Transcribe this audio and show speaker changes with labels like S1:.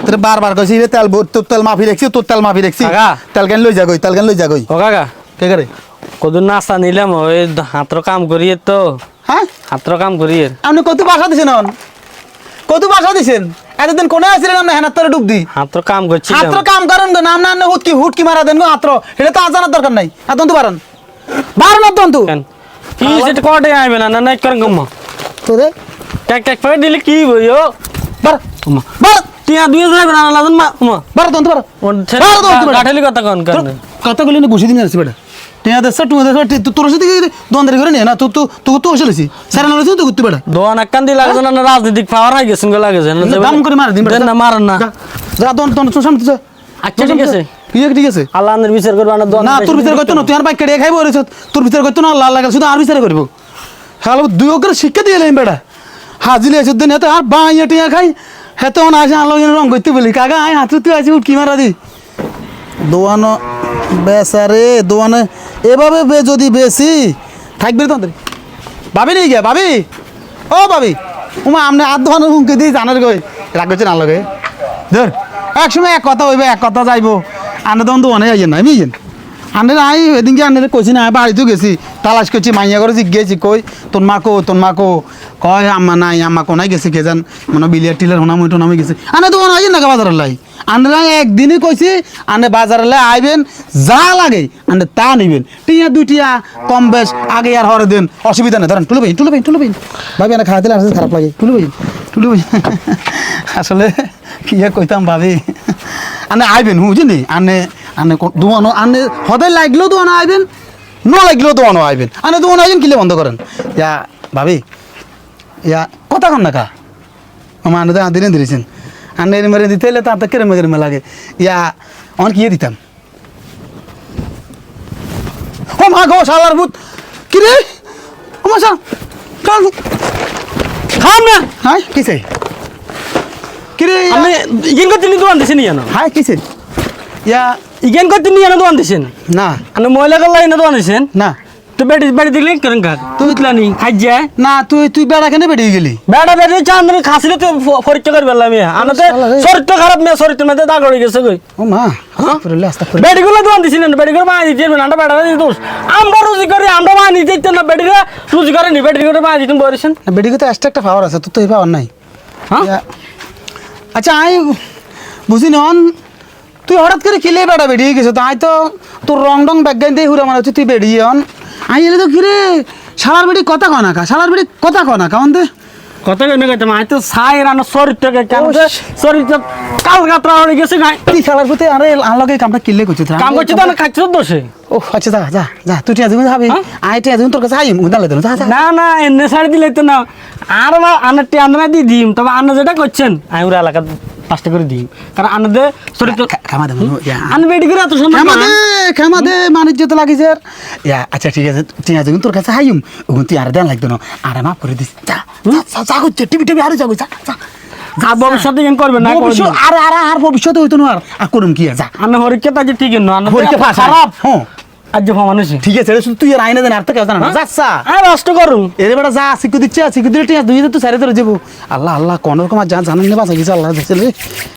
S1: তোর বারবার কইছি রে তেল তোর তেল মাফি রাখছি তোর তেল মাফি রাখছি তেল কেন লই যাগই তেল কেন লই যাগই
S2: ও কাকা
S1: কে করে
S2: কত নাস্তা নিলাম ওই হাতর কাম করি তো
S1: হ্যাঁ
S2: হাতর কাম করি
S1: আপনি কত বাসা দিছেন কত বাসা দিছেন এতদিন কোনে আসছিলেন আপনি হেনার তোরে ডুব দি
S2: হাতর কাম করছি
S1: হাতর কাম করেন গো নাম না হুটকি মারা দেন গো হাতর এটা তো জানার দরকার নাই এতন তো পারেন বারণ এতন তো
S2: কি সেটা কোটে আইবে না না করেন গম্মা
S1: তোরে
S2: ট্যাক ট্যাক করে দিলে কি হইও
S1: বার বার
S2: টিয়া 2000 না লাজন মা
S1: বার তন্ত বার
S2: কাঠালি কথা কোন কারণে
S1: কথাগুলি না ঘুষি দিন আসি বেটা টিয়া দেশ টু দেশ তোর সাথে দোকানদারি করে নে না তো আসলেছি সারা নলেছি তো করতে বেটা
S2: দোয়ান একখান দি লাগছে না রাজনীতিক পাওয়ার হয়ে গেছেন গো লাগেছে
S1: দাম করে মার দিন
S2: না মারেন না
S1: যা দোন সামনে যা
S2: আচ্ছা ঠিক আছে
S1: ঠিক আছে
S2: আল্লাহর বিচার করবে না দোয়ান
S1: না তোর বিচার করতে না তুই আর বাইক কেটে খাইবো রে তোর বিচার করতে না আল্লাহ লাগাল শুধু আর বিচার করবো হ্যালো দুই অগ্র শিক্ষা দিয়ে এলাম বেটা হাজিলে এসে দিন এত আর বাইয়া টিয়া খাই হেতে অন আসে আল্লাহ রং করতে বলি কাকা আয় হাতে তুই আসি উঠকি মারা দি দোয়ানো বেসারে দোয়ানে এভাবে যদি বেশি থাকবে তো ভাবি নেই গিয়া ভাবি ও ভাবি উমা আপনি আর দোয়ানোর মুখে দিয়ে জানার গই রাগ করছে না লগে ধর এক সময় এক কথা হইবে এক কথা যাইবো আনে তখন দোয়ানে আইয়েন না আমি আনে আই এদিনকে আনে কইছি না বাড়িতেও গেছি তালাশ করছি মাইয়া করে জিজ্ঞেছি কই তোর মাকো কয় আম্মা নাই আম্মা কোনায় গেছে কে জান মনে বিলিয়ার টিলার হোনামই টোনামই গেছে আনে দোকান আইয়েন না বাজারের লাই আনে একদিনই কইছি আনে বাজারের লাই আইবেন যা লাগে আনে তা নিবেন টিয়া দুইটিয়া কম বেশ আগে আর হরে দেন অসুবিধা নেই ধরেন তুলে পাইন ভাবি আনে খাওয়া দিলে আসলে খারাপ লাগে তুলে পাইন আসলে কি কইতাম ভাবি আনে আইবেন বুঝিনি আনে দোয়ানো আনে হদাই লাগলেও দোয়ানো আইবেন না লাগলেও দোয়ানো আইবেন আনে দোয়ানো আইবেন কিলে বন্ধ করেন ইয়া ভাবি ইয়া কথা কন না কা আমার আনে আদিনে দিয়েছেন আনে মেরে দিতে এলে তাতে কেরমে লাগে ইয়া অন কি দিতাম ও মা গো শালার ভূত কি রে ও মা শাল খাম না হ্যাঁ কিসে কি রে
S2: আমি ইগেন করতে নি দোয়ান দিছেন জানো
S1: হ্যাঁ কিসে ইয়া
S2: ইগেন করতে নি জানো দোয়ান দিছেন
S1: না
S2: আনে ময়লা গলাই না দোয়ান দিছেন
S1: না
S2: তো বেড়ি দিলে করেন কার তুই ইতলানি খাই যায়
S1: না তুই বেড়া কেন বেরিয়ে গেলি
S2: বেড়ি চান্দন খাসিলে তো পরীক্ষা করে বেলা আমি আনাতে শরীর খারাপ মেয়ে শরীরের মধ্যে দাগ হয়ে গেছে কই
S1: ও মা আস্তাগফিরুল্লাহ
S2: বেড়িগুলো দোয়ান দিছিলেন বেড়িগুলো মা দিতেন না বেড়া দোষ আমরা রুজি করি আমরা মা দিতেন না বেড়িরা রুজি করে নি বেড়িগুলো মা দিতেন বলেছেন
S1: বেড়িকে তো একটা পাওয়ার আছে তোর তো এই পাওয়ার নাই
S2: হ্যাঁ
S1: আচ্ছা আই বুঝি নন তুই হঠাৎ করে কিলে বেড়া বেরিয়ে গেছো তো আই তো তোর রং ব্যাগাইন দিয়ে হুরা মারা তুই বেরিয়ে অন আই এলে তো কিরে শালার বেড়ি কথা কনা কা শালার বেড়ি কথা কনা কাউন দে
S2: কত কেন কইতাম আই তো সাই রানো শরীরটাকে কেন শরীরটা কাল গাত্রা হয়ে গেছে না
S1: তুই শালার প্রতি আরে আনলগে কামটা কিলে করছিস
S2: কাম করছিস তো না খাচ্ছিস দোষে
S1: ও আচ্ছা যা তুই টিয়া যাবি যাবি আই টিয়া যাবি তোর কাছে আই মুদালে দেন যা
S2: না এনে ছাড়ি দিলে তো না আর না আনার টিয়া আন্দনা দিয়ে দিম তবে আন্না যেটা করছেন আমি ওরা এলাকা 5টা করে দিই কারণ আনাদের শরীর
S1: খামা দেব
S2: আন বেডি করে এত সুন্দর
S1: খামা দে বাণিজ্য তো লাগিছে ইয়া আচ্ছা ঠিক আছে টিয়া যাবি তোর কাছে আইম ওগুন তুই আর দেন লাগতো না আর মাফ করে দিস যা করছে টিভি আর যাবো যা
S2: আর ভবিষ্যতে কেন করবেন না
S1: আর ভবিষ্যতে হইতো না আর করুম কি যা
S2: আন্না হরিকে তাজে ঠিক না আন্না
S1: পরীক্ষা খারাপ হ্যাঁ
S2: আজ মানুষ
S1: ঠিক আছে তুই আর আইনা দেন আর তো কেউ জানা না যাচ্ছা
S2: আর নষ্ট করুন
S1: এরে বেটা যা শিখু দিচ্ছে শিখু দিলে ঠিক আছে 2000 তো সাইরে ধরে যাবো আল্লাহ কোন রকম আর জানান নেবা গেছে আল্লাহ